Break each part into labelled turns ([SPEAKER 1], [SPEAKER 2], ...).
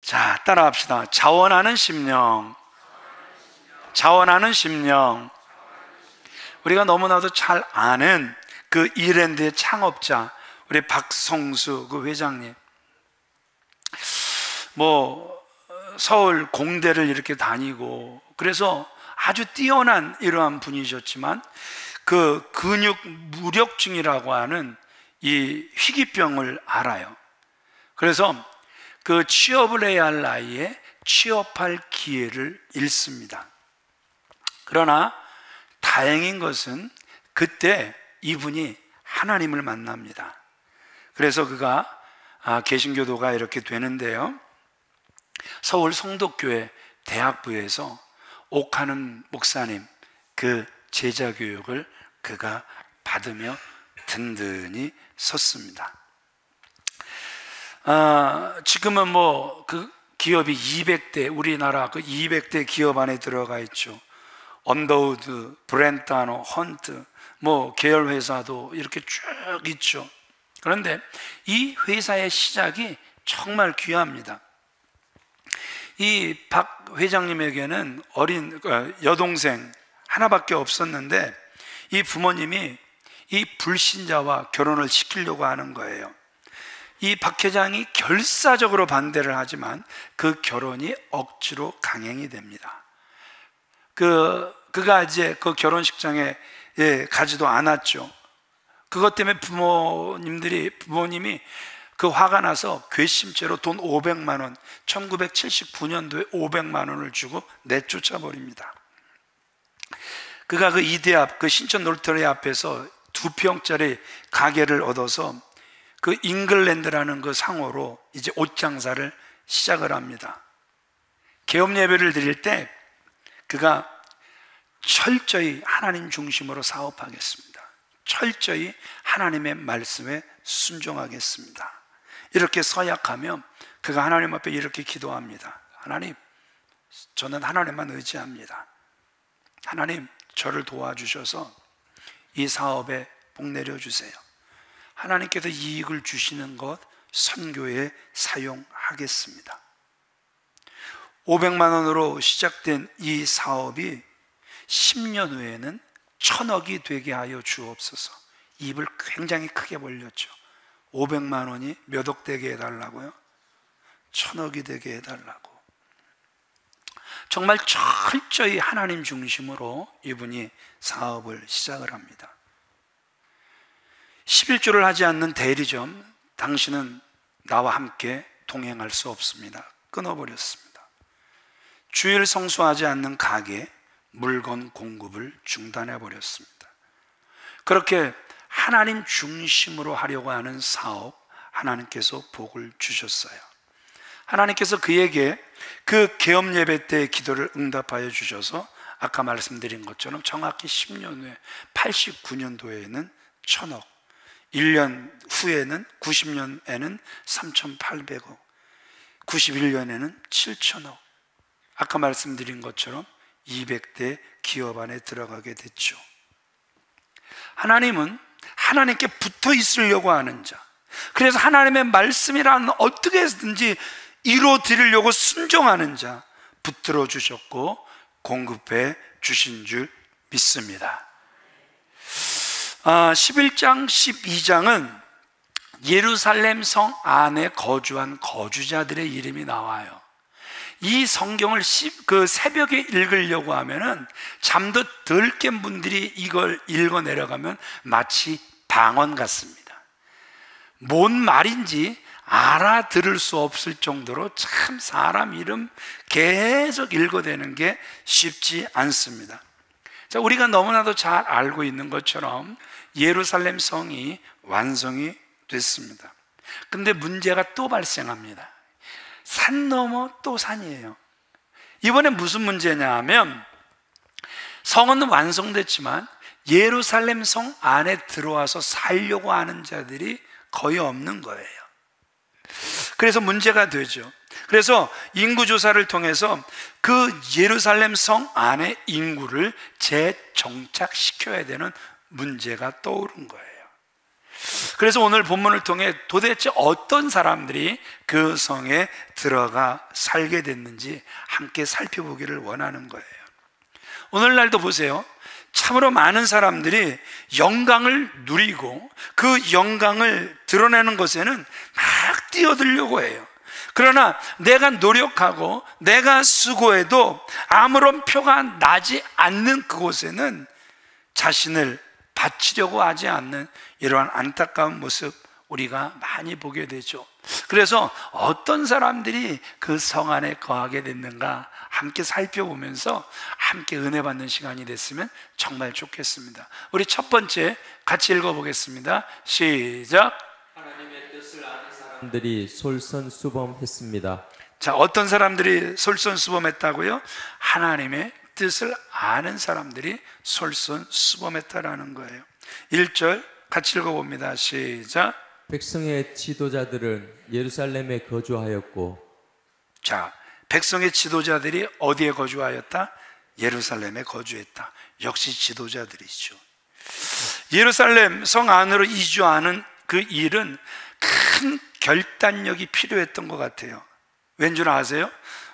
[SPEAKER 1] 자, 따라합시다. 자원하는 심령. 자원하는 심령. 우리가 너무나도 잘 아는 그 이랜드의 창업자, 우리 박성수 그 회장님, 서울 공대를 이렇게 다니고, 그래서 아주 뛰어난 이러한 분이셨지만 그 근육 무력증이라고 하는 이 희귀병을 알아요. 그래서 그 취업을 해야 할 나이에 취업할 기회를 잃습니다. 그러나 다행인 것은 그때 이분이 하나님을 만납니다. 그래서 그가 개신교도가 이렇게 되는데요, 서울 성덕교회 대학부에서 옥하는 목사님 그 제자 교육을 그가 받으며 든든히 섰습니다. 지금은 그 기업이 200대, 우리나라 그 200대 기업 안에 들어가 있죠. 언더우드, 브렌타노, 헌트, 계열 회사도 이렇게 쭉 있죠. 그런데 이 회사의 시작이 정말 귀합니다. 이 박 회장님에게는 어린 여동생 하나밖에 없었는데 이 부모님이 이 불신자와 결혼을 시키려고 하는 거예요. 이 박 회장이 결사적으로 반대를 하지만 그 결혼이 억지로 강행이 됩니다. 그가 이제 그 결혼식장에 가지도 않았죠. 그것 때문에 부모님이 그 화가 나서 괘씸죄로 돈 500만 원, 1979년도에 500만 원을 주고 내쫓아 버립니다. 그가 그 이대 앞, 그 신촌 놀터리 앞에서 2평짜리 가게를 얻어서 그 잉글랜드라는 그 상호로 이제 옷 장사를 시작을 합니다. 개업 예배를 드릴 때 그가 철저히 하나님 중심으로 사업하겠습니다. 철저히 하나님의 말씀에 순종하겠습니다. 이렇게 서약하며 그가 하나님 앞에 이렇게 기도합니다. 하나님, 저는 하나님만 의지합니다. 하나님, 저를 도와주셔서 이 사업에 복 내려주세요. 하나님께서 이익을 주시는 것 선교에 사용하겠습니다. 500만 원으로 시작된 이 사업이 10년 후에는 1000억이 되게 하여 주옵소서. 입을 굉장히 크게 벌렸죠. 500만 원이 몇 억 되게 해달라고요? 1000억이 되게 해달라고. 정말 철저히 하나님 중심으로 이분이 사업을 시작을 합니다. 11조를 하지 않는 대리점, 당신은 나와 함께 동행할 수 없습니다. 끊어버렸습니다. 주일 성수하지 않는 가게, 물건 공급을 중단해버렸습니다. 그렇게 하나님 중심으로 하려고 하는 사업, 하나님께서 복을 주셨어요. 하나님께서 그에게 그 개업 예배 때의 기도를 응답하여 주셔서 아까 말씀드린 것처럼 정확히 10년 후에 89년도에는 1000억, 1년 후에는 90년에는 3800억, 91년에는 7000억, 아까 말씀드린 것처럼 200대 기업 안에 들어가게 됐죠. 하나님은 하나님께 붙어 있으려고 하는 자, 그래서 하나님의 말씀이라는 어떻게 해서든지 이루어 드리려고 순종하는 자 붙들어 주셨고 공급해 주신 줄 믿습니다. 11장 12장은 예루살렘 성 안에 거주한 거주자들의 이름이 나와요. 이 성경을 그 새벽에 읽으려고 하면은 잠도 덜 깬 분들이 이걸 읽어 내려가면 마치 방언 같습니다. 뭔 말인지 알아들을 수 없을 정도로 참 사람 이름 계속 읽어대는 게 쉽지 않습니다. 자, 우리가 너무나도 잘 알고 있는 것처럼 예루살렘 성이 완성이 됐습니다. 근데 문제가 또 발생합니다. 산 넘어 또 산이에요. 이번에 무슨 문제냐 하면 성은 완성됐지만 예루살렘 성 안에 들어와서 살려고 하는 자들이 거의 없는 거예요. 그래서 문제가 되죠. 그래서 인구조사를 통해서 그 예루살렘 성 안에 인구를 재정착시켜야 되는 문제가 떠오른 거예요. 그래서 오늘 본문을 통해 도대체 어떤 사람들이 그 성에 들어가 살게 됐는지 함께 살펴보기를 원하는 거예요. 오늘날도 보세요. 참으로 많은 사람들이 영광을 누리고 그 영광을 드러내는 것에는 막 뛰어들려고 해요. 그러나 내가 노력하고 내가 수고해도 아무런 표가 나지 않는 그곳에는 자신을 바치려고 하지 않는 이러한 안타까운 모습 우리가 많이 보게 되죠. 그래서 어떤 사람들이 그 성 안에 거하게 됐는가 함께 살펴보면서 함께 은혜 받는 시간이 됐으면 정말 좋겠습니다. 우리 첫 번째 같이 읽어보겠습니다. 시작.
[SPEAKER 2] 하나님의 뜻을 아는 사람들이 솔선수범했습니다.
[SPEAKER 1] 자, 어떤 사람들이 솔선수범했다고요? 하나님의 뜻을 아는 사람들이 솔선수범했다라는 거예요. 1절 같이 읽어봅니다. 시작.
[SPEAKER 2] 백성의 지도자들은 예루살렘에 거주하였고.
[SPEAKER 1] 자, 백성의 지도자들이 어디에 거주하였다? 예루살렘에 거주했다. 역시 지도자들이죠. 예루살렘 성 안으로 이주하는 그 일은 큰 결단력이 필요했던 것 같아요. 왠 줄 아세요?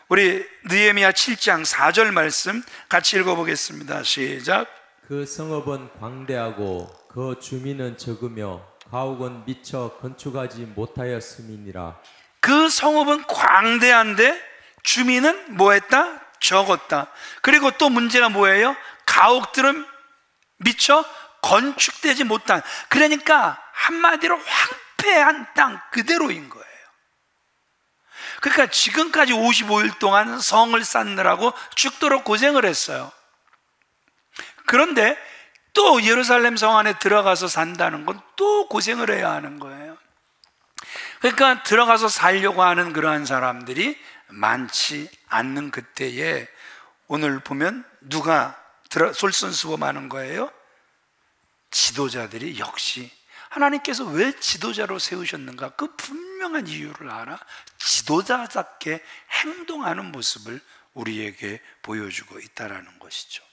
[SPEAKER 1] 우리 느헤미야 7장 4절 말씀 같이 읽어보겠습니다. 시작.
[SPEAKER 2] 그 성읍은 광대하고 그 주민은 적으며 가옥은 미처 건축하지 못하였음이니라.
[SPEAKER 1] 그 성읍은 광대한데 주민은 뭐했다? 적었다. 그리고 또 문제가 뭐예요? 가옥들은 미처 건축되지 못한, 그러니까 한마디로 황폐한 땅 그대로인 거예요. 그러니까 지금까지 55일 동안 성을 쌓느라고 죽도록 고생을 했어요. 그런데 또 예루살렘 성 안에 들어가서 산다는 건 또 고생을 해야 하는 거예요. 그러니까 들어가서 살려고 하는 그러한 사람들이 많지 않는 그때에 오늘 보면 누가 솔선수범하는 거예요? 지도자들이. 역시 하나님께서 왜 지도자로 세우셨는가? 그 분명한 이유를 알아 지도자답게 행동하는 모습을 우리에게 보여주고 있다는 것이죠.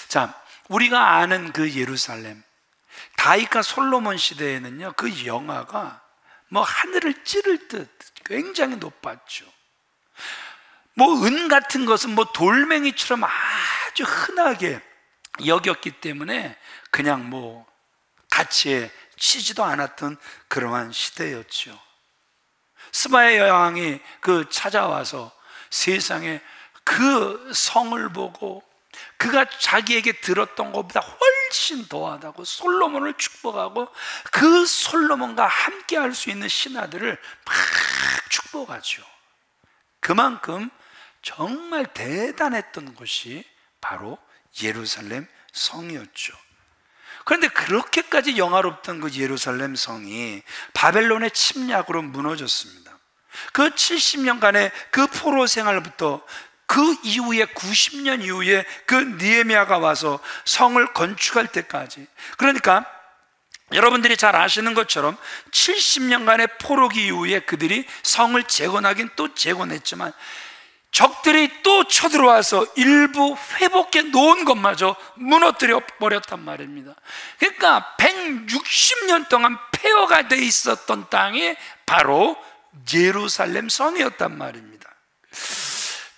[SPEAKER 1] 자, 우리가 아는 그 예루살렘, 다윗과 솔로몬 시대에는요, 그 영화가 뭐 하늘을 찌를 듯 굉장히 높았죠. 뭐 은 같은 것은 뭐 돌멩이처럼 아주 흔하게 여겼기 때문에 그냥 뭐 가치에 치지도 않았던 그러한 시대였죠. 스바의 여왕이 그 찾아와서 세상에 그 성을 보고 그가 자기에게 들었던 것보다 훨씬 더하다고 솔로몬을 축복하고 그 솔로몬과 함께 할 수 있는 신하들을 막 축복하죠. 그만큼 정말 대단했던 곳이 바로 예루살렘 성이었죠. 그런데 그렇게까지 영화롭던 그 예루살렘 성이 바벨론의 침략으로 무너졌습니다. 그 70년간의 그 포로 생활부터 그 이후에 90년 이후에 그 느헤미야가 와서 성을 건축할 때까지, 그러니까 여러분들이 잘 아시는 것처럼 70년간의 포로기 이후에 그들이 성을 재건하긴 또 재건했지만 적들이 또 쳐들어와서 일부 회복해 놓은 것마저 무너뜨려 버렸단 말입니다. 그러니까 160년 동안 폐허가 돼 있었던 땅이 바로 예루살렘 성이었단 말입니다.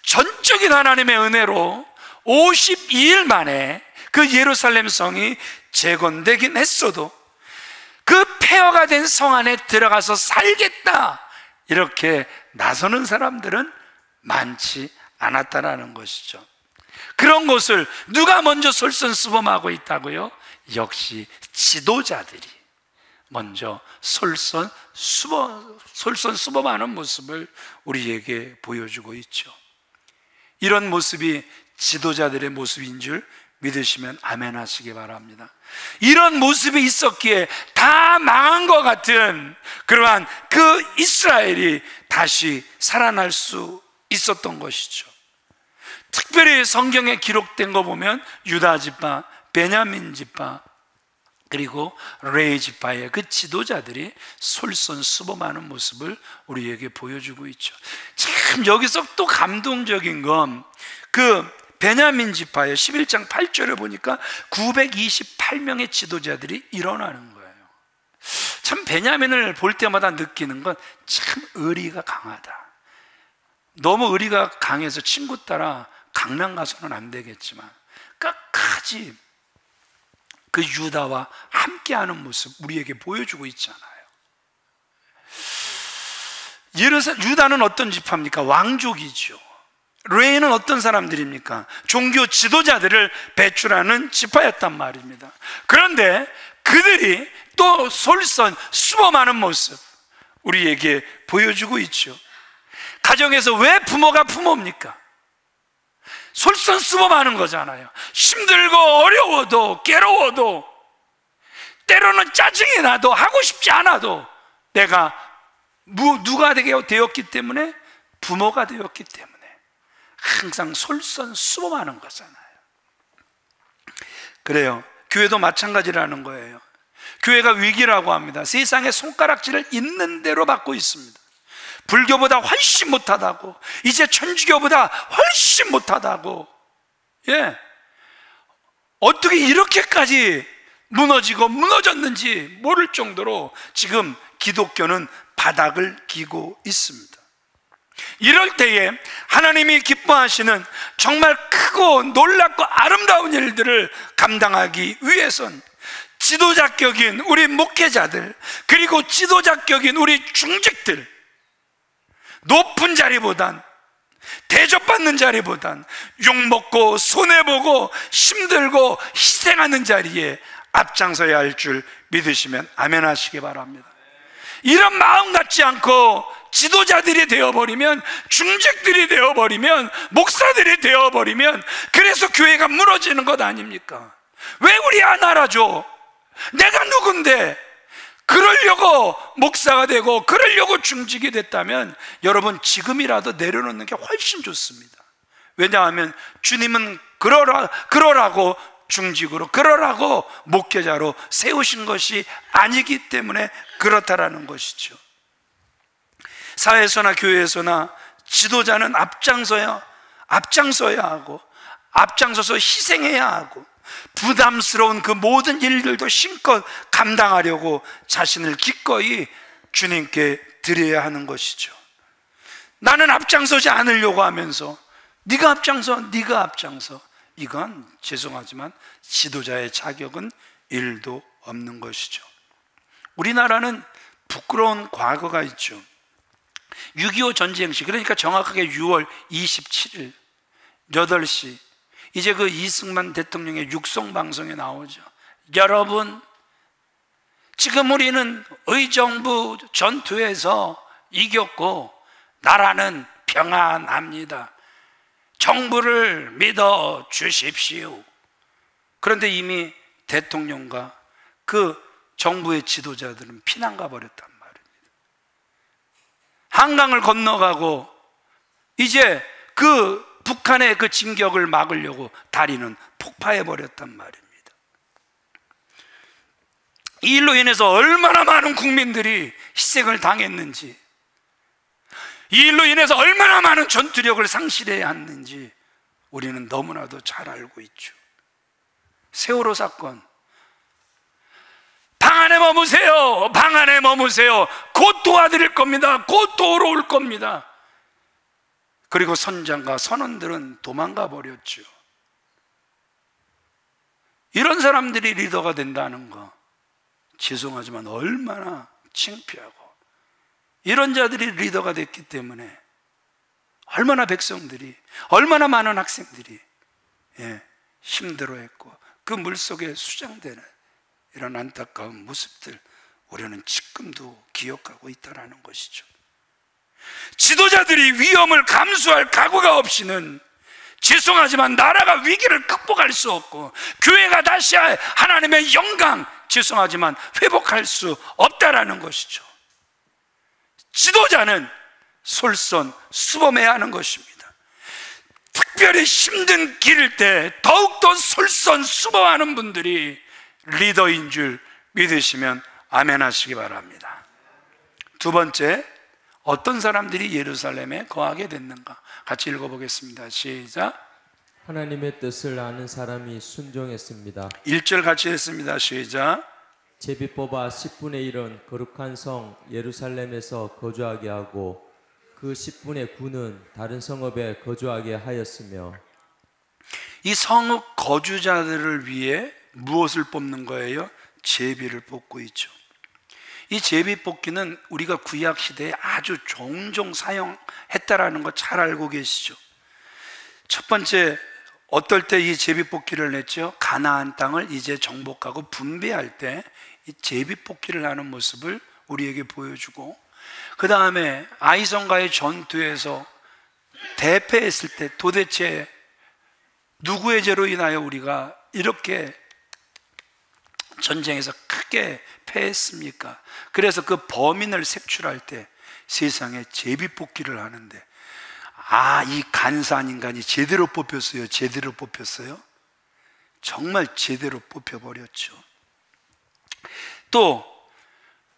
[SPEAKER 1] 전적인 하나님의 은혜로 52일 만에 그 예루살렘 성이 재건되긴 했어도 그 폐허가 된 성 안에 들어가서 살겠다 이렇게 나서는 사람들은 많지 않았다라는 것이죠. 그런 것을 누가 먼저 솔선수범하고 있다고요? 역시 지도자들이 먼저 솔선수범하는 모습을 우리에게 보여주고 있죠. 이런 모습이 지도자들의 모습인 줄 믿으시면 아멘 하시기 바랍니다. 이런 모습이 있었기에 다 망한 것 같은 그러한 그 이스라엘이 다시 살아날 수 있었던 것이죠. 특별히 성경에 기록된 거 보면 유다 지파, 베냐민 지파, 그리고 레위 지파의 그 지도자들이 솔선수범하는 모습을 우리에게 보여주고 있죠. 참 여기서 또 감동적인 건 그 베냐민 지파의 11장 8절을 보니까 928명의 지도자들이 일어나는 거예요. 참 베냐민을 볼 때마다 느끼는 건 참 의리가 강하다. 너무 의리가 강해서 친구 따라 강남 가서는 안 되겠지만 끝까지 그 유다와 함께하는 모습 우리에게 보여주고 있잖아요. 유다는 어떤 지파입니까? 왕족이죠. 레위는 어떤 사람들입니까? 종교 지도자들을 배출하는 지파였단 말입니다. 그런데 그들이 또 솔선 수범하는 모습 우리에게 보여주고 있죠. 가정에서 왜 부모가 부모입니까? 솔선수범하는 거잖아요. 힘들고 어려워도 괴로워도 때로는 짜증이 나도 하고 싶지 않아도 내가 누가 되었기 때문에 부모가 되었기 때문에 항상 솔선수범하는 거잖아요. 그래요. 교회도 마찬가지라는 거예요. 교회가 위기라고 합니다. 세상의 손가락질을 있는 대로 받고 있습니다. 불교보다 훨씬 못하다고, 이제 천주교보다 훨씬 못하다고. 예, 어떻게 이렇게까지 무너지고 무너졌는지 모를 정도로 지금 기독교는 바닥을 기고 있습니다. 이럴 때에 하나님이 기뻐하시는 정말 크고 놀랍고 아름다운 일들을 감당하기 위해선 지도자격인 우리 목회자들, 그리고 지도자격인 우리 중직들, 높은 자리보단, 대접받는 자리보단 욕먹고 손해보고 힘들고 희생하는 자리에 앞장서야 할 줄 믿으시면 아멘 하시기 바랍니다. 이런 마음 갖지 않고 지도자들이 되어버리면, 중직들이 되어버리면, 목사들이 되어버리면 그래서 교회가 무너지는 것 아닙니까? 왜 우리 안 알아줘? 내가 누군데? 그러려고 목사가 되고 그러려고 중직이 됐다면 여러분 지금이라도 내려놓는 게 훨씬 좋습니다. 왜냐하면 주님은 그러라고 중직으로, 그러라고 목회자로 세우신 것이 아니기 때문에 그렇다라는 것이죠. 사회에서나 교회에서나 지도자는 앞장서야 하고, 앞장서서 희생해야 하고, 부담스러운 그 모든 일들도 힘껏 감당하려고 자신을 기꺼이 주님께 드려야 하는 것이죠. 나는 앞장서지 않으려고 하면서 네가 앞장서, 이건 죄송하지만 지도자의 자격은 1도 없는 것이죠. 우리나라는 부끄러운 과거가 있죠. 6.25 전쟁 시, 그러니까 정확하게 6월 27일 8시, 이제 그 이승만 대통령의 육성방송에 나오죠. 여러분, 지금 우리는 의정부 전투에서 이겼고 나라는 평안합니다. 정부를 믿어 주십시오. 그런데 이미 대통령과 그 정부의 지도자들은 피난 가버렸단 말입니다. 한강을 건너가고 이제 그 북한의 그 진격을 막으려고 다리는 폭파해버렸단 말입니다. 이 일로 인해서 얼마나 많은 국민들이 희생을 당했는지, 이 일로 인해서 얼마나 많은 전투력을 상실해야 했는지 우리는 너무나도 잘 알고 있죠. 세월호 사건, 방 안에 머무세요, 방 안에 머무세요, 곧 도와드릴 겁니다, 곧 도우러 올 겁니다. 그리고 선장과 선원들은 도망가 버렸죠. 이런 사람들이 리더가 된다는 거, 죄송하지만 얼마나 창피하고, 이런 자들이 리더가 됐기 때문에 얼마나 백성들이, 얼마나 많은 학생들이 힘들어했고 그 물속에 수장되는 이런 안타까운 모습들 우리는 지금도 기억하고 있다는 것이죠. 지도자들이 위험을 감수할 각오가 없이는 죄송하지만 나라가 위기를 극복할 수 없고 교회가 다시 하나님의 영광, 죄송하지만 회복할 수 없다라는 것이죠. 지도자는 솔선수범해야 하는 것입니다. 특별히 힘든 길일 때 더욱더 솔선수범하는 분들이 리더인 줄 믿으시면 아멘 하시기 바랍니다. 두 번째, 어떤 사람들이 예루살렘에 거하게 됐는가? 같이 읽어보겠습니다. 시작.
[SPEAKER 2] 하나님의 뜻을 아는 사람이 순종했습니다.
[SPEAKER 1] 1절 같이 했습니다. 시작.
[SPEAKER 2] 제비 뽑아 10분의 1은 거룩한 성 예루살렘에서 거주하게 하고 그 10분의 9는 다른 성읍에 거주하게 하였으며,
[SPEAKER 1] 이 성읍 거주자들을 위해 무엇을 뽑는 거예요? 제비를 뽑고 있죠. 이 제비 뽑기는 우리가 구약 시대에 아주 종종 사용했다라는 거 잘 알고 계시죠? 첫 번째, 어떨 때 이 제비 뽑기를 냈죠? 가나안 땅을 이제 정복하고 분배할 때 이 제비 뽑기를 하는 모습을 우리에게 보여주고, 그 다음에 아이성과의 전투에서 대패했을 때 도대체 누구의 죄로 인하여 우리가 이렇게 전쟁에서 크게 패했습니까? 그래서 그 범인을 색출할 때 세상에 제비뽑기를 하는데, 이 간사한 인간이 제대로 뽑혔어요? 제대로 뽑혔어요? 정말 제대로 뽑혀버렸죠. 또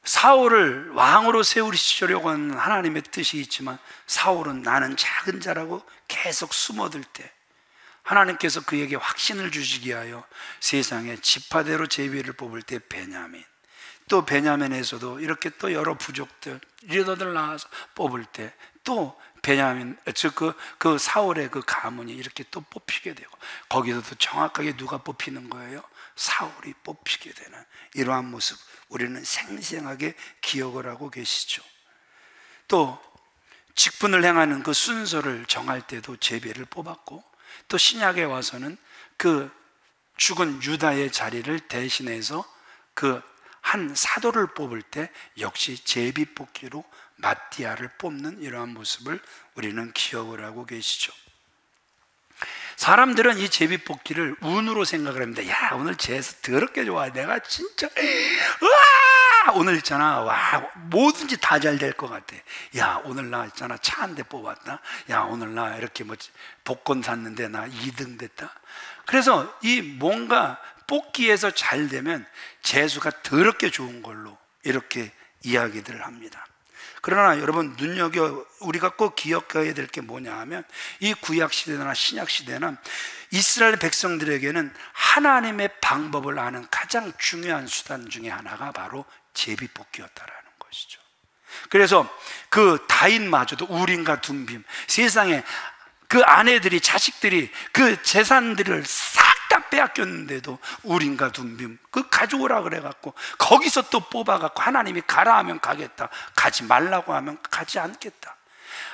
[SPEAKER 1] 사울을 왕으로 세우시려고 하는 하나님의 뜻이 있지만, 사울은 나는 작은 자라고 계속 숨어들 때 하나님께서 그에게 확신을 주시기 위하여 세상에 지파대로 제비를 뽑을 때 베냐민, 또 베냐민에서도 이렇게 또 여러 부족들 리더들 나와서 뽑을 때 또 베냐민, 즉 그 사울의 그 가문이 이렇게 또 뽑히게 되고, 거기서도 정확하게 누가 뽑히는 거예요? 사울이 뽑히게 되는 이러한 모습, 우리는 생생하게 기억을 하고 계시죠. 또 직분을 행하는 그 순서를 정할 때도 제비를 뽑았고, 또 신약에 와서는 그 죽은 유다의 자리를 대신해서 그 한 사도를 뽑을 때 역시 제비 뽑기로 마띠아를 뽑는 이러한 모습을 우리는 기억을 하고 계시죠. 사람들은 이 제비 뽑기를 운으로 생각을 합니다. 야, 오늘 재수 더럽게 좋아. 내가 진짜 오늘 있잖아, 뭐든지 다 잘 될 것 같아. 야, 오늘 나 있잖아, 차 한 대 뽑았다. 야, 오늘 나 이렇게 복권 샀는데 나 2등 됐다. 그래서 이 뭔가 뽑기에서 잘 되면 재수가 더럽게 좋은 걸로 이렇게 이야기들을 합니다. 그러나 여러분, 우리가 꼭 기억해야 될 게 뭐냐 하면, 이 구약 시대나 신약 시대는 이스라엘 백성들에게는 하나님의 방법을 아는 가장 중요한 수단 중에 하나가 바로 제비뽑기였다라는 것이죠. 그래서 그 다윗마저도 우림과 둠빔, 세상에 그 아내들이, 자식들이 그 재산들을 싹 다 빼앗겼는데도 우림과 둠빔 그 가져오라 그래갖고 거기서 또 뽑아갖고 하나님이 가라 하면 가겠다, 가지 말라고 하면 가지 않겠다.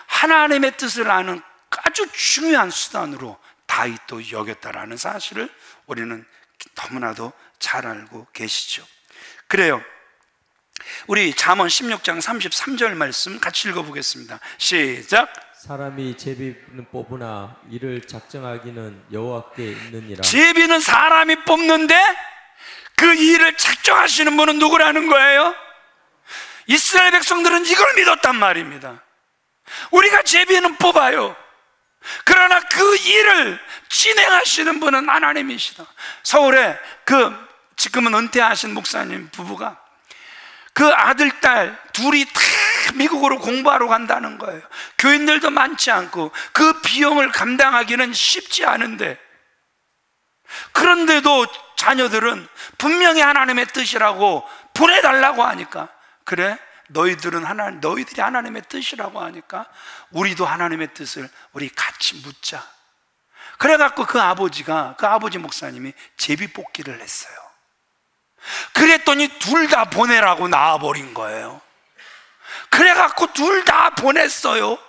[SPEAKER 1] 하나님의 뜻을 아는 아주 중요한 수단으로 다윗도 여겼다라는 사실을 우리는 너무나도 잘 알고 계시죠. 그래요. 우리 잠언 16장 33절 말씀 같이 읽어보겠습니다. 시작.
[SPEAKER 2] 사람이 제비는 뽑으나 이를 작정하기는 여호와께 있느니라.
[SPEAKER 1] 제비는 사람이 뽑는데 그 일을 작정하시는 분은 누구라는 거예요? 이스라엘 백성들은 이걸 믿었단 말입니다. 우리가 제비는 뽑아요. 그러나 그 일을 진행하시는 분은 하나님이시다. 서울에 지금은 은퇴하신 목사님 부부가 그 아들, 딸 둘이 다 미국으로 공부하러 간다는 거예요. 교인들도 많지 않고 그 비용을 감당하기는 쉽지 않은데, 그런데도 자녀들은 분명히 하나님의 뜻이라고 보내달라고 하니까, 그래? 너희들이 하나님의 뜻이라고 하니까 우리도 하나님의 뜻을 우리 같이 묻자. 그래갖고 그 아버지 목사님이 제비뽑기를 했어요. 그랬더니 둘 다 보내라고 나와버린 거예요. 그래갖고 둘 다 보냈어요.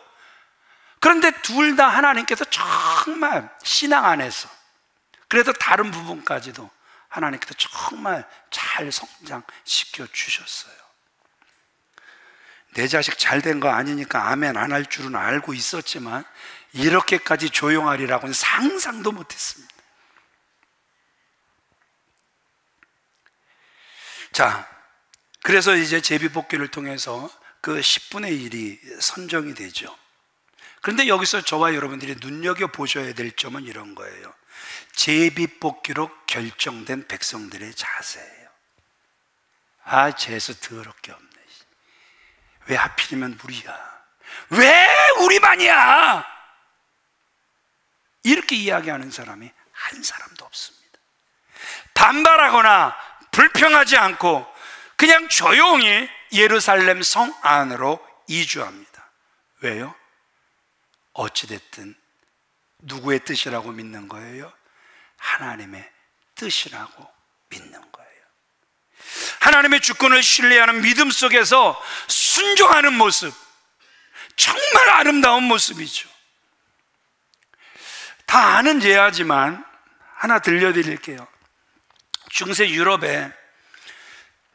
[SPEAKER 1] 그런데 둘 다 하나님께서 정말 신앙 안에서, 그래서 다른 부분까지도 하나님께서 정말 잘 성장시켜 주셨어요. 내 자식 잘 된 거 아니니까 아멘 안 할 줄은 알고 있었지만 이렇게까지 조용하리라고는 상상도 못했습니다. 자, 그래서 이제 제비뽑기를 통해서 그 10분의 1이 선정이 되죠. 그런데 여기서 저와 여러분들이 눈여겨보셔야 될 점은 이런 거예요. 제비뽑기로 결정된 백성들의 자세예요. 재수 더럽게 없네. 왜 하필이면 우리야? 왜 우리만이야? 이렇게 이야기하는 사람이 한 사람도 없습니다. 반발하거나 불평하지 않고 그냥 조용히 예루살렘 성 안으로 이주합니다. 왜요? 어찌됐든 누구의 뜻이라고 믿는 거예요? 하나님의 뜻이라고 믿는 거예요. 하나님의 주권을 신뢰하는 믿음 속에서 순종하는 모습, 정말 아름다운 모습이죠. 다 아는 예화지만 하나 들려드릴게요. 중세 유럽에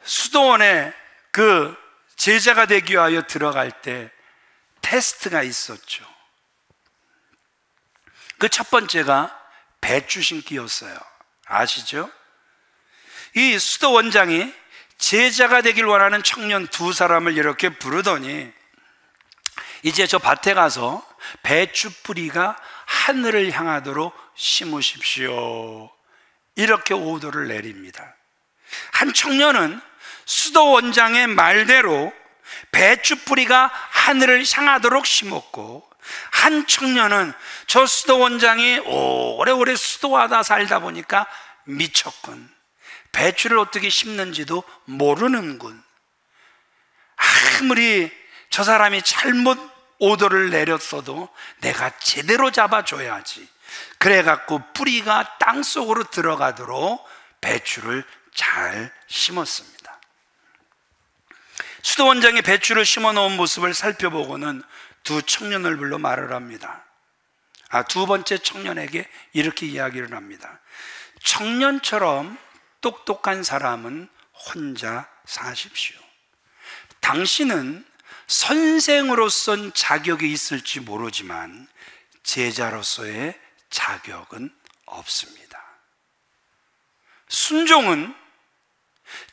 [SPEAKER 1] 수도원에 그 제자가 되기 위하여 들어갈 때 테스트가 있었죠. 그 첫 번째가 배추 심기였어요. 아시죠? 이 수도 원장이 제자가 되길 원하는 청년 두 사람을 이렇게 부르더니 이제 저 밭에 가서 배추 뿌리가 하늘을 향하도록 심으십시오, 이렇게 오도를 내립니다. 한 청년은 수도 원장의 말대로 배추 뿌리가 하늘을 향하도록 심었고, 한 청년은 저 수도 원장이 오래오래 수도하다 살다 보니까 미쳤군, 배추를 어떻게 심는지도 모르는군, 아무리 저 사람이 잘못 오더를 내렸어도 내가 제대로 잡아줘야지, 그래갖고 뿌리가 땅속으로 들어가도록 배추를 잘 심었습니다. 수도 원장이 배추를 심어 놓은 모습을 살펴보고는 두 청년을 불러 말을 합니다. 두 번째 청년에게 이렇게 이야기를 합니다. 청년처럼 똑똑한 사람은 혼자 사십시오. 당신은 선생으로선 자격이 있을지 모르지만 제자로서의 자격은 없습니다. 순종은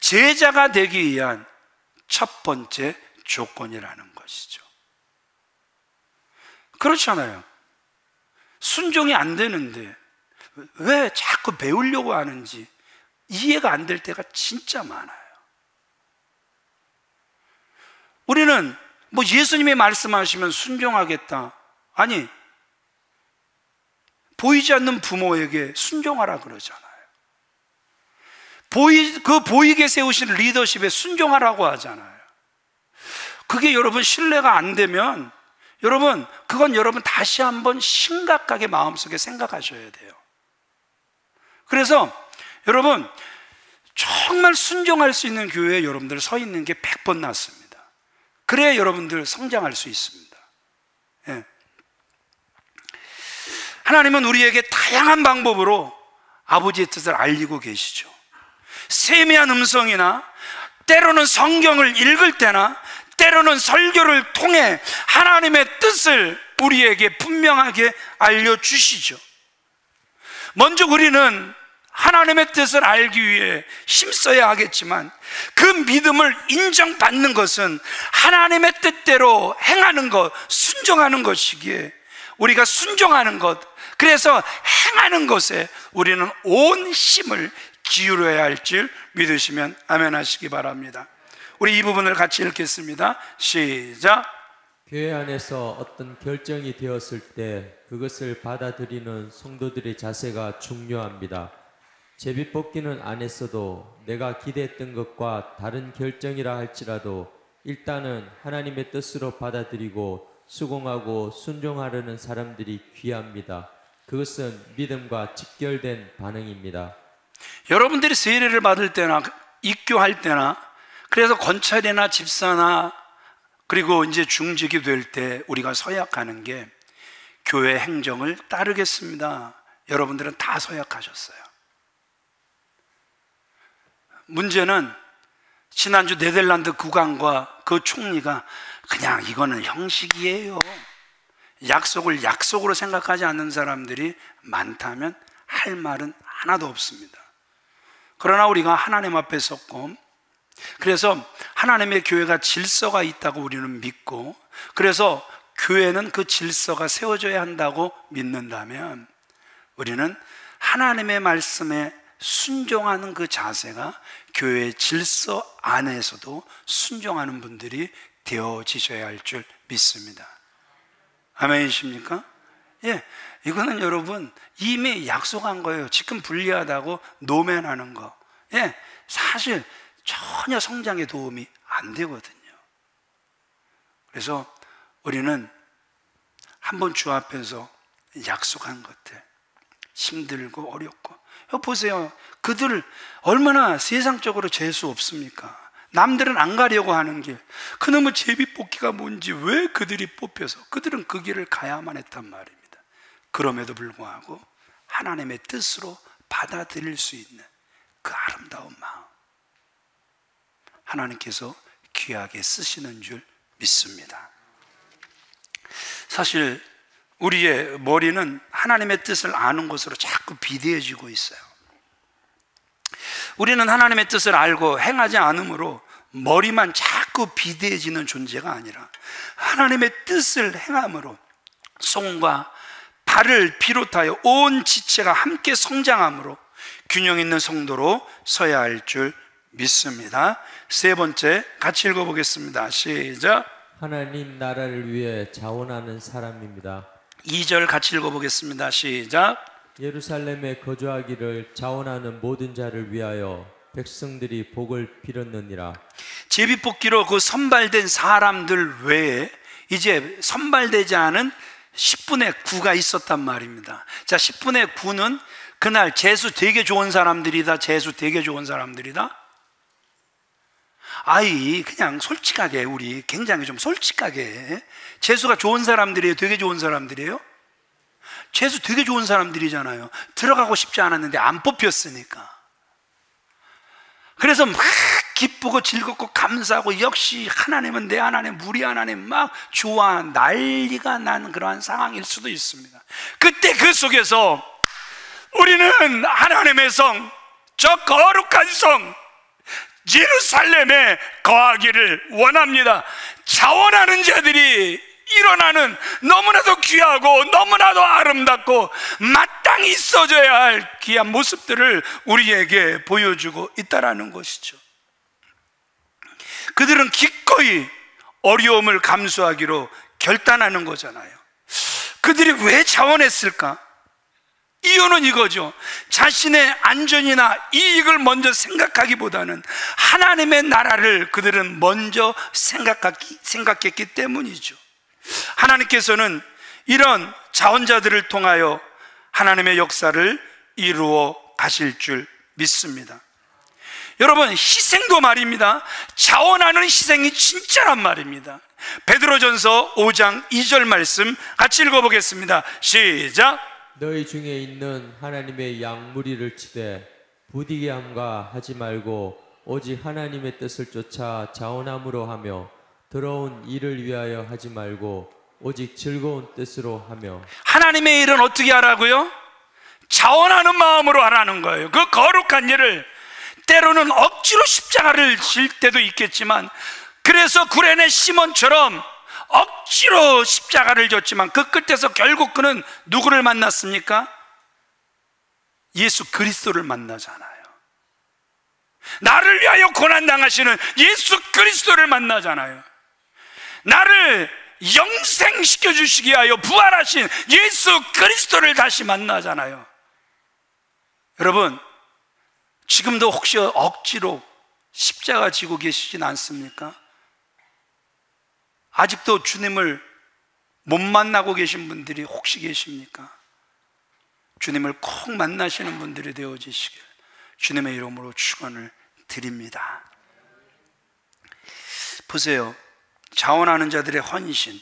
[SPEAKER 1] 제자가 되기 위한 첫 번째 조건이라는 것이죠. 그렇잖아요. 순종이 안 되는데 왜 자꾸 배우려고 하는지 이해가 안 될 때가 진짜 많아요. 우리는 뭐 예수님이 말씀하시면 순종하겠다, 아니 보이지 않는 부모에게 순종하라 그러잖아요. 보이게 세우신 리더십에 순종하라고 하잖아요. 그게 여러분 신뢰가 안 되면 여러분 그건 여러분 다시 한번 심각하게 마음속에 생각하셔야 돼요. 그래서 여러분 정말 순종할 수 있는 교회에 여러분들 서 있는 게 100번 낫습니다. 그래야 여러분들 성장할 수 있습니다. 예. 하나님은 우리에게 다양한 방법으로 아버지의 뜻을 알리고 계시죠. 세미한 음성이나 때로는 성경을 읽을 때나 때로는 설교를 통해 하나님의 뜻을 우리에게 분명하게 알려주시죠. 먼저 우리는 하나님의 뜻을 알기 위해 힘써야 하겠지만 그 믿음을 인정받는 것은 하나님의 뜻대로 행하는 것, 순종하는 것이기에 우리가 순종하는 것, 그래서 행하는 것에 우리는 온 힘을 기울여야 할 줄 믿으시면 아멘 하시기 바랍니다. 우리 이 부분을 같이 읽겠습니다. 시작.
[SPEAKER 2] 교회 안에서 어떤 결정이 되었을 때 그것을 받아들이는 성도들의 자세가 중요합니다. 제비뽑기는 안 했어도 내가 기대했던 것과 다른 결정이라 할지라도 일단은 하나님의 뜻으로 받아들이고 수긍하고 순종하려는 사람들이 귀합니다. 그것은 믿음과 직결된 반응입니다.
[SPEAKER 1] 여러분들이 세례를 받을 때나 입교할 때나 그래서 권찰이나 집사나 그리고 이제 중직이 될 때 우리가 서약하는 게 교회 행정을 따르겠습니다. 여러분들은 다 서약하셨어요. 문제는 지난주 네덜란드 국왕과 그 총리가 그냥 이거는 형식이에요, 약속을 약속으로 생각하지 않는 사람들이 많다면 할 말은 하나도 없습니다. 그러나 우리가 하나님 앞에 섰고, 그래서 하나님의 교회가 질서가 있다고 우리는 믿고, 그래서 교회는 그 질서가 세워져야 한다고 믿는다면 우리는 하나님의 말씀에 순종하는 그 자세가 교회의 질서 안에서도 순종하는 분들이 되어지셔야 할 줄 믿습니다. 아멘이십니까? 예, 이거는 여러분 이미 약속한 거예요. 지금 불리하다고 노면하는 거, 예, 사실 전혀 성장에 도움이 안 되거든요. 그래서 우리는 한번 주 앞에서 약속한 것들, 힘들고 어렵고, 보세요. 그들 얼마나 세상적으로 재수 없습니까? 남들은 안 가려고 하는 길, 그놈의 제비뽑기가 뭔지 왜 그들이 뽑혀서 그들은 그 길을 가야만 했단 말입니다. 그럼에도 불구하고 하나님의 뜻으로 받아들일 수 있는 그 아름다운 마음, 하나님께서 귀하게 쓰시는 줄 믿습니다. 사실 우리의 머리는 하나님의 뜻을 아는 것으로 자꾸 비대해지고 있어요. 우리는 하나님의 뜻을 알고 행하지 않으므로 머리만 자꾸 비대해지는 존재가 아니라 하나님의 뜻을 행함으로 손과 발을 비롯하여 온 지체가 함께 성장함으로 균형 있는 성도로 서야 할 줄 믿습니다. 세 번째, 같이 읽어보겠습니다. 시작.
[SPEAKER 2] 하나님 나라를 위해 자원하는 사람입니다.
[SPEAKER 1] 2절 같이 읽어보겠습니다. 시작.
[SPEAKER 2] 예루살렘에 거주하기를 자원하는 모든 자를 위하여 백성들이 복을 빌었느니라.
[SPEAKER 1] 제비뽑기로 그 선발된 사람들 외에 이제 선발되지 않은 10분의 9가 있었단 말입니다. 자, 10분의 9는 그날 재수 되게 좋은 사람들이다, 재수 되게 좋은 사람들이다? 그냥 솔직하게, 우리 굉장히 좀 솔직하게, 재수가 좋은 사람들이에요, 되게 좋은 사람들이에요? 재수 되게 좋은 사람들이잖아요. 들어가고 싶지 않았는데 안 뽑혔으니까. 그래서 막 기쁘고 즐겁고 감사하고, 역시 하나님은 내 하나님, 우리 하나님, 막 좋아, 난리가 난 그러한 상황일 수도 있습니다. 그때 그 속에서 우리는 하나님의 성, 저 거룩한 성 예루살렘에 거하기를 원합니다. 자원하는 자들이 일어나는 너무나도 귀하고 너무나도 아름답고 마땅히 있어줘야 할 귀한 모습들을 우리에게 보여주고 있다라는 것이죠. 그들은 기꺼이 어려움을 감수하기로 결단하는 거잖아요. 그들이 왜 자원했을까? 이유는 이거죠. 자신의 안전이나 이익을 먼저 생각하기보다는 하나님의 나라를 그들은 먼저 생각했기 때문이죠. 하나님께서는 이런 자원자들을 통하여 하나님의 역사를 이루어 가실 줄 믿습니다. 여러분, 희생도 말입니다. 자원하는 희생이 진짜란 말입니다. 베드로전서 5장 2절 말씀 같이 읽어보겠습니다. 시작.
[SPEAKER 2] 너희 중에 있는 하나님의 양 무리를 치되 부디게 함과 하지 말고 오직 하나님의 뜻을 쫓아 자원함으로 하며 더러운 일을 위하여 하지 말고 오직 즐거운 뜻으로 하며.
[SPEAKER 1] 하나님의 일은 어떻게 하라고요? 자원하는 마음으로 하라는 거예요. 그 거룩한 일을 때로는 억지로 십자가를 질 때도 있겠지만, 그래서 구레네 시몬처럼 억지로 십자가를 졌지만 그 끝에서 결국 그는 누구를 만났습니까? 예수 그리스도를 만나잖아요. 나를 위하여 고난당하시는 예수 그리스도를 만나잖아요. 나를 영생시켜 주시기 위하여 부활하신 예수 그리스도를 다시 만나잖아요. 여러분, 지금도 혹시 억지로 십자가 지고 계시진 않습니까? 아직도 주님을 못 만나고 계신 분들이 혹시 계십니까? 주님을 꼭 만나시는 분들이 되어지시길 주님의 이름으로 축원을 드립니다. 보세요. 자원하는 자들의 헌신,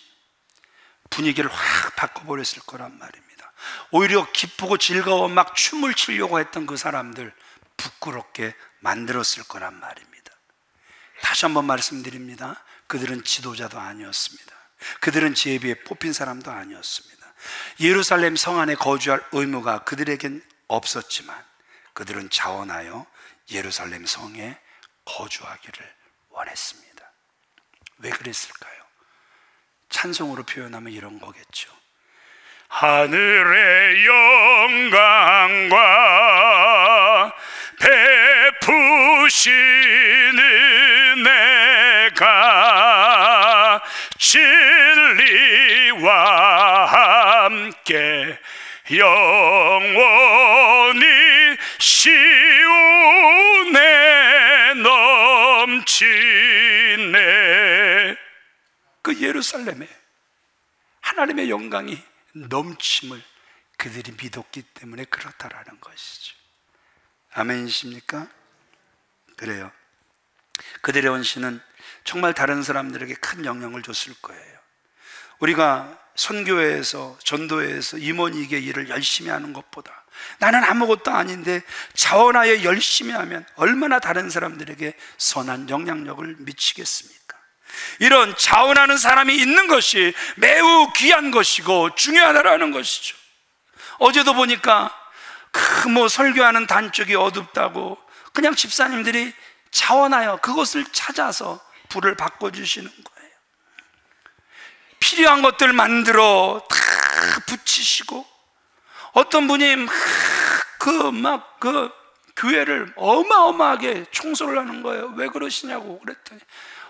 [SPEAKER 1] 분위기를 확 바꿔버렸을 거란 말입니다. 오히려 기쁘고 즐거워 막 춤을 추려고 했던 그 사람들 부끄럽게 만들었을 거란 말입니다. 다시 한번 말씀드립니다. 그들은 지도자도 아니었습니다. 그들은 제비에 뽑힌 사람도 아니었습니다. 예루살렘 성 안에 거주할 의무가 그들에겐 없었지만 그들은 자원하여 예루살렘 성에 거주하기를 원했습니다. 왜 그랬을까요? 찬송으로 표현하면 이런 거겠죠. 하늘의 영광과 베푸신 은혜가 진리와 함께 영원히 시우네. 넘치네. 그 예루살렘에 하나님의 영광이 넘침을 그들이 믿었기 때문에 그렇다라는 것이죠. 아멘이십니까? 그래요. 그들의 헌신은 정말 다른 사람들에게 큰 영향을 줬을 거예요. 우리가 선교회에서, 전도회에서 임원이계 일을 열심히 하는 것보다 나는 아무것도 아닌데 자원하여 열심히 하면 얼마나 다른 사람들에게 선한 영향력을 미치겠습니까? 이런 자원하는 사람이 있는 것이 매우 귀한 것이고 중요하다라는 것이죠. 어제도 보니까 설교하는 단쪽이 어둡다고 그냥 집사님들이 자원하여 그것을 찾아서 불을 바꿔주시는 거예요. 필요한 것들 만들어 다 붙이시고, 어떤 분이 그 교회를 어마어마하게 청소를 하는 거예요. 왜 그러시냐고 그랬더니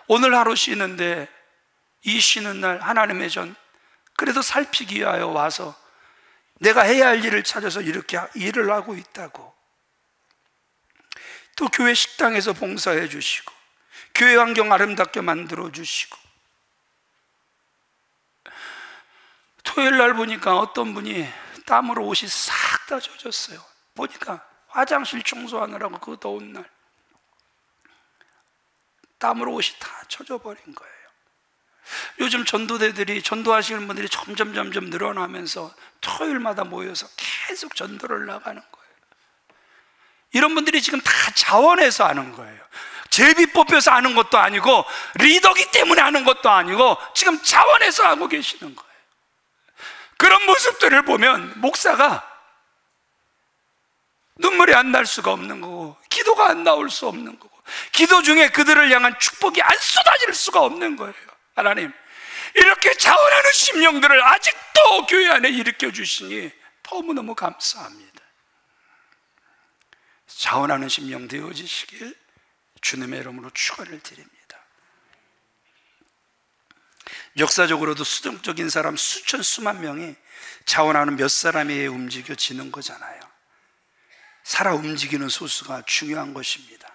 [SPEAKER 1] 오늘 하루 쉬는데 이 쉬는 날 하나님의 전 그래도 살피기 위하여 와서 내가 해야 할 일을 찾아서 이렇게 일을 하고 있다고. 또 교회 식당에서 봉사해 주시고, 교회 환경 아름답게 만들어 주시고, 토요일 날 보니까 어떤 분이 땀으로 옷이 싹 다 젖었어요. 보니까 화장실 청소하느라고 그 더운 날 땀으로 옷이 다 젖어버린 거예요. 요즘 전도대들이, 전도하시는 분들이 점점 늘어나면서 토요일마다 모여서 계속 전도를 나가는 거예요. 이런 분들이 지금 다 자원해서 하는 거예요. 제비 뽑혀서 하는 것도 아니고 리더기 때문에 하는 것도 아니고 지금 자원해서 하고 계시는 거예요. 그런 모습들을 보면 목사가 눈물이 안 날 수가 없는 거고, 기도가 안 나올 수 없는 거고, 기도 중에 그들을 향한 축복이 안 쏟아질 수가 없는 거예요. 하나님, 이렇게 자원하는 심령들을 아직도 교회 안에 일으켜 주시니 너무너무 감사합니다. 자원하는 심령 되어지시길 주님의 이름으로 축원을 드립니다. 역사적으로도 수동적인 사람 수천 수만 명이 자원하는 몇 사람에 의해 움직여지는 거잖아요. 살아 움직이는 소수가 중요한 것입니다.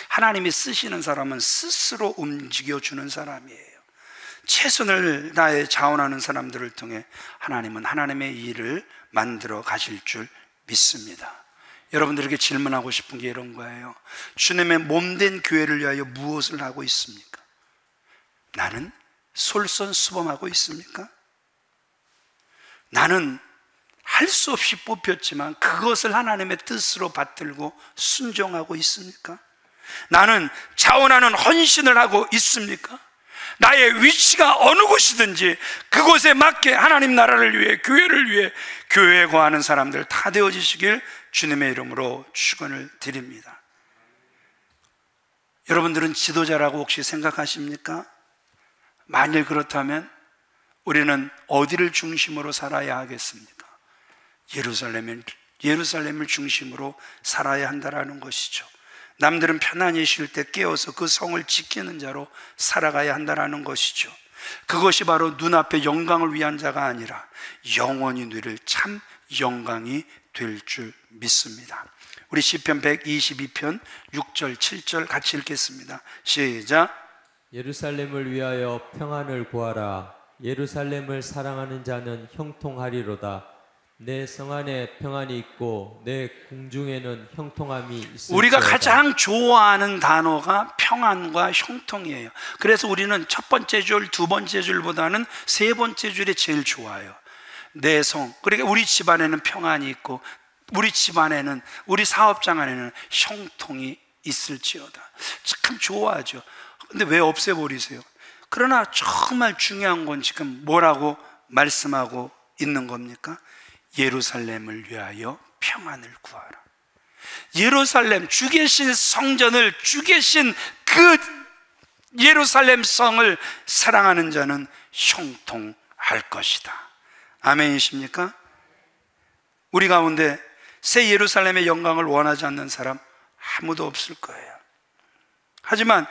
[SPEAKER 1] 하나님이 쓰시는 사람은 스스로 움직여주는 사람이에요. 최선을 다해 자원하는 사람들을 통해 하나님은 하나님의 일을 만들어 가실 줄 믿습니다. 여러분들에게 질문하고 싶은 게 이런 거예요. 주님의 몸된 교회를 위하여 무엇을 하고 있습니까? 나는 솔선수범하고 있습니까? 나는 할 수 없이 뽑혔지만 그것을 하나님의 뜻으로 받들고 순종하고 있습니까? 나는 자원하는 헌신을 하고 있습니까? 나의 위치가 어느 곳이든지 그곳에 맞게 하나님 나라를 위해, 교회를 위해 교회에 거하는 사람들 다 되어지시길 주님의 이름으로 축원을 드립니다. 여러분들은 지도자라고 혹시 생각하십니까? 만일 그렇다면 우리는 어디를 중심으로 살아야 하겠습니까? 예루살렘을 중심으로 살아야 한다는 것이죠. 남들은 편안히 쉴 때 깨어서 그 성을 지키는 자로 살아가야 한다는 것이죠. 그것이 바로 눈앞의 영광을 위한 자가 아니라 영원히 누릴 참 영광이 될 줄 믿습니다. 우리 시편 122편 6절 7절 같이 읽겠습니다. 시작.
[SPEAKER 2] 예루살렘을 위하여 평안을 구하라. 예루살렘을 사랑하는 자는 형통하리로다. 내 성 안에 평안이 있고 내 궁중에는 형통함이 있을지어다.
[SPEAKER 1] 우리가 가장 좋아하는 단어가 평안과 형통이에요. 그래서 우리는 첫 번째 줄, 두 번째 줄보다는 세 번째 줄이 제일 좋아요. 내 성, 그러니까 우리 집안에는 평안이 있고 우리 집안에는, 우리 사업장 안에는 형통이 있을지어다. 참 좋아하죠. 근데 왜 없애버리세요? 그러나 정말 중요한 건 지금 뭐라고 말씀하고 있는 겁니까? 예루살렘을 위하여 평안을 구하라. 예루살렘, 주 계신 성전을, 주 계신 그 예루살렘 성을 사랑하는 자는 형통할 것이다. 아멘이십니까? 우리 가운데 새 예루살렘의 영광을 원하지 않는 사람 아무도 없을 거예요. 하지만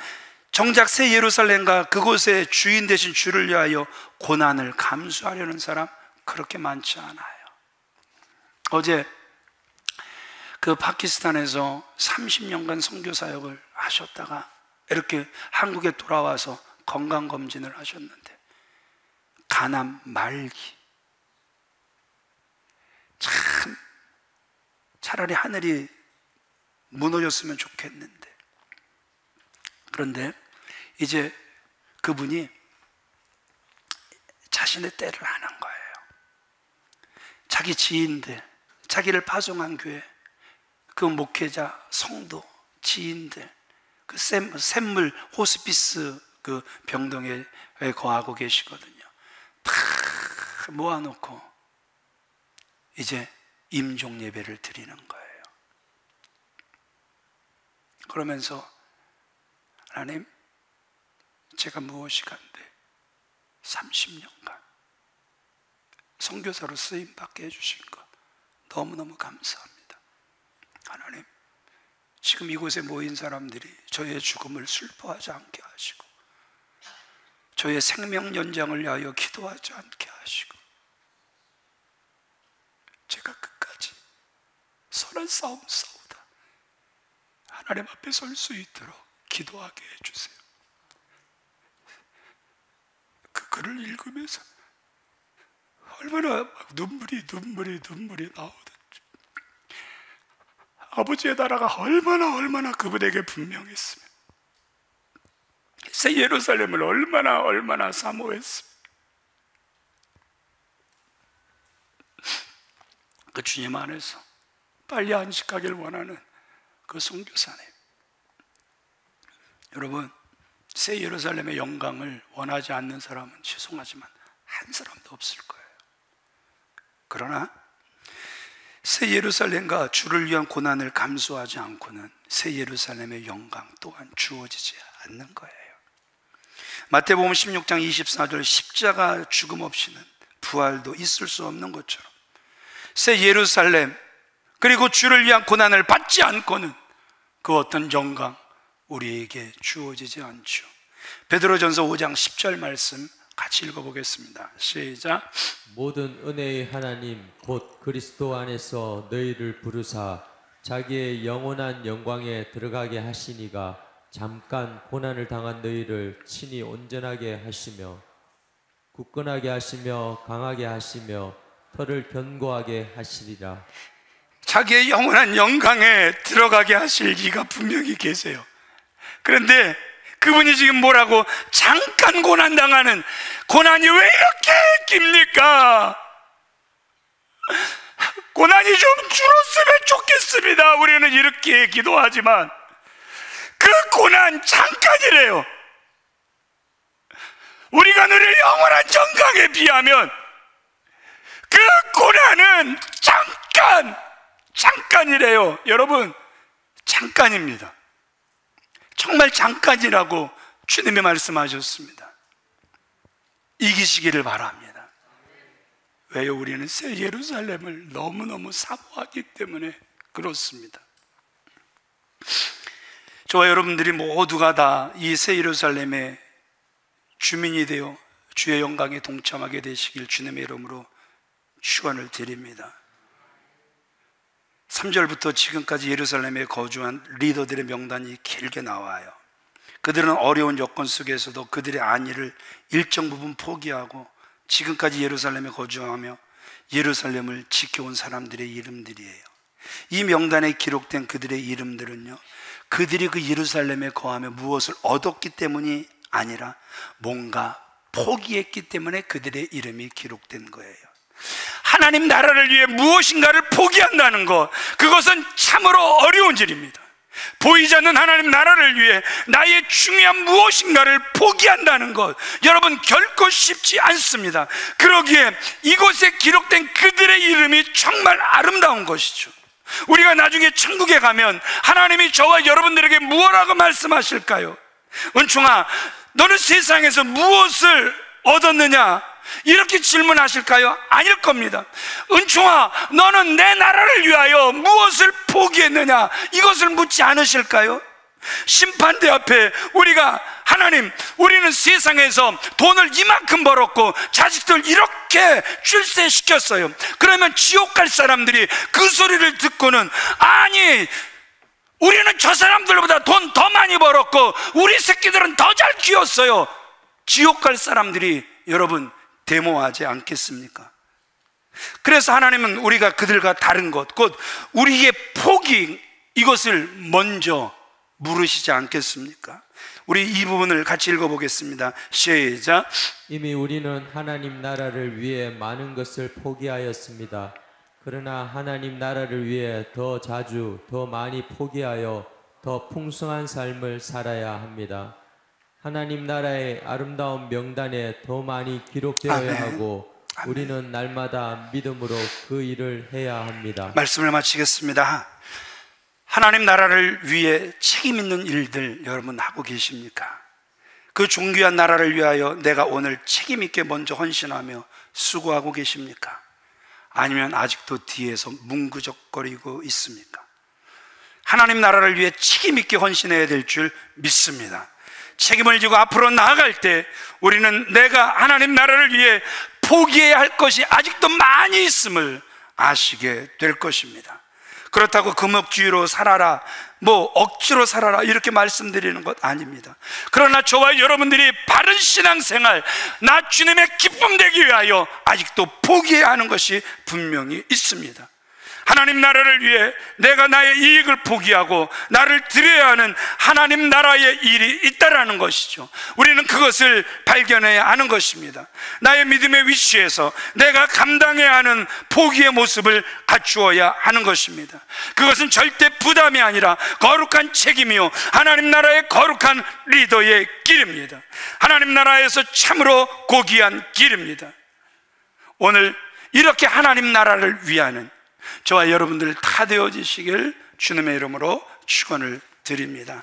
[SPEAKER 1] 정작 새 예루살렘과 그곳의 주인 되신 주를 위하여 고난을 감수하려는 사람 그렇게 많지 않아요. 어제 그 파키스탄에서 30년간 선교 사역을 하셨다가 이렇게 한국에 돌아와서 건강검진을 하셨는데 간암 말기. 참 차라리 하늘이 무너졌으면 좋겠는데. 그런데 이제 그분이 자신의 때를 아는 거예요. 자기 지인들, 자기를 파송한 교회, 그 목회자, 성도, 지인들, 그 샘물 호스피스 그 병동에 거하고 계시거든요. 다 모아놓고 이제 임종 예배를 드리는 거예요. 그러면서 하나님, 제가 무엇이 간데 30년간 선교사로 쓰임 받게 해주신 거 너무너무 감사합니다. 하나님, 지금 이곳에 모인 사람들이 저의 죽음을 슬퍼하지 않게 하시고 저의 생명 연장을 위하여 기도하지 않게 하시고 제가 끝까지 선한 싸움 싸우다 하나님 앞에 설 수 있도록 기도하게 해주세요. 그 글을 읽으면서 얼마나 눈물이 나오든지 아버지의 나라가 얼마나 그분에게 분명했으면, 새 예루살렘을 얼마나 사모했으면, 그 주님 안에서 빨리 안식하길 원하는 그 선교사님, 여러분, 새 예루살렘의 영광을 원하지 않는 사람은 죄송하지만 한 사람도 없을 거예요. 그러나 새 예루살렘과 주를 위한 고난을 감수하지 않고는 새 예루살렘의 영광 또한 주어지지 않는 거예요. 마태복음 16장 24절, 십자가 죽음 없이는 부활도 있을 수 없는 것처럼 새 예루살렘 그리고 주를 위한 고난을 받지 않고는 그 어떤 영광 우리에게 주어지지 않죠. 베드로전서 5장 10절 말씀 같이 읽어보겠습니다. 시작.
[SPEAKER 2] 모든 은혜의 하나님 곧 그리스도 안에서 너희를 부르사 자기의 영원한 영광에 들어가게 하시니가 잠깐 고난을 당한 너희를 친히 온전하게 하시며 굳건하게 하시며 강하게 하시며 털을 견고하게 하시리라.
[SPEAKER 1] 자기의 영원한 영광에 들어가게 하실 이가 분명히 계세요. 그런데 그분이 지금 뭐라고? 잠깐 고난당하는, 고난이 왜 이렇게 깁니까? 고난이 좀 줄었으면 좋겠습니다. 우리는 이렇게 기도하지만 그 고난 잠깐이래요. 우리가 누릴 영원한 영광에 비하면 그 고난은 잠깐이래요. 여러분, 잠깐입니다. 정말 잠깐이라고 주님이 말씀하셨습니다. 이기시기를 바랍니다. 왜요? 우리는 새 예루살렘을 너무너무 사모하기 때문에 그렇습니다. 저와 여러분들이 모두가 다 이 새 예루살렘의 주민이 되어 주의 영광에 동참하게 되시길 주님의 이름으로 축원을 드립니다. 3절부터 지금까지 예루살렘에 거주한 리더들의 명단이 길게 나와요. 그들은 어려운 여건 속에서도 그들의 안위를 일정 부분 포기하고 지금까지 예루살렘에 거주하며 예루살렘을 지켜온 사람들의 이름들이에요. 이 명단에 기록된 그들의 이름들은요, 그들이 그 예루살렘에 거하며 무엇을 얻었기 때문이 아니라 뭔가 포기했기 때문에 그들의 이름이 기록된 거예요. 하나님 나라를 위해 무엇인가를 포기한다는 것, 그것은 참으로 어려운 일입니다. 보이지 않는 하나님 나라를 위해 나의 중요한 무엇인가를 포기한다는 것, 여러분 결코 쉽지 않습니다. 그러기에 이곳에 기록된 그들의 이름이 정말 아름다운 것이죠. 우리가 나중에 천국에 가면 하나님이 저와 여러분들에게 무엇라고 말씀하실까요? 은총아, 너는 세상에서 무엇을 얻었느냐? 이렇게 질문하실까요? 아닐 겁니다. 은총아, 너는 내 나라를 위하여 무엇을 포기했느냐? 이것을 묻지 않으실까요? 심판대 앞에 우리가, 하나님, 우리는 세상에서 돈을 이만큼 벌었고 자식들 이렇게 출세시켰어요. 그러면 지옥 갈 사람들이 그 소리를 듣고는, 아니 우리는 저 사람들보다 돈 더 많이 벌었고 우리 새끼들은 더 잘 키웠어요. 지옥 갈 사람들이 여러분 데모하지 않겠습니까? 그래서 하나님은 우리가 그들과 다른 것, 곧 우리의 포기, 이것을 먼저 물으시지 않겠습니까? 우리 이 부분을 같이 읽어보겠습니다. 시작.
[SPEAKER 2] 이미 우리는 하나님 나라를 위해 많은 것을 포기하였습니다. 그러나 하나님 나라를 위해 더 자주, 더 많이 포기하여 더 풍성한 삶을 살아야 합니다. 하나님 나라의 아름다운 명단에 더 많이 기록되어야
[SPEAKER 1] 아멘.
[SPEAKER 2] 하고 우리는 날마다 믿음으로 그 일을 해야 합니다.
[SPEAKER 1] 말씀을 마치겠습니다. 하나님 나라를 위해 책임 있는 일들 여러분 하고 계십니까? 그 존귀한 나라를 위하여 내가 오늘 책임 있게 먼저 헌신하며 수고하고 계십니까? 아니면 아직도 뒤에서 뭉그적거리고 있습니까? 하나님 나라를 위해 책임 있게 헌신해야 될 줄 믿습니다. 책임을 지고 앞으로 나아갈 때 우리는 내가 하나님 나라를 위해 포기해야 할 것이 아직도 많이 있음을 아시게 될 것입니다. 그렇다고 금욕주의로 살아라, 억지로 살아라 이렇게 말씀드리는 것 아닙니다. 그러나 저와 여러분들이 바른 신앙생활, 나 주님의 기쁨 되기 위하여 아직도 포기해야 하는 것이 분명히 있습니다. 하나님 나라를 위해 내가 나의 이익을 포기하고 나를 드려야 하는 하나님 나라의 일이 있다라는 것이죠. 우리는 그것을 발견해야 하는 것입니다. 나의 믿음의 위치에서 내가 감당해야 하는 포기의 모습을 갖추어야 하는 것입니다. 그것은 절대 부담이 아니라 거룩한 책임이요 하나님 나라의 거룩한 리더의 길입니다. 하나님 나라에서 참으로 고귀한 길입니다. 오늘 이렇게 하나님 나라를 위하는 저와 여러분들 다 되어지시길 주님의 이름으로 축원을 드립니다.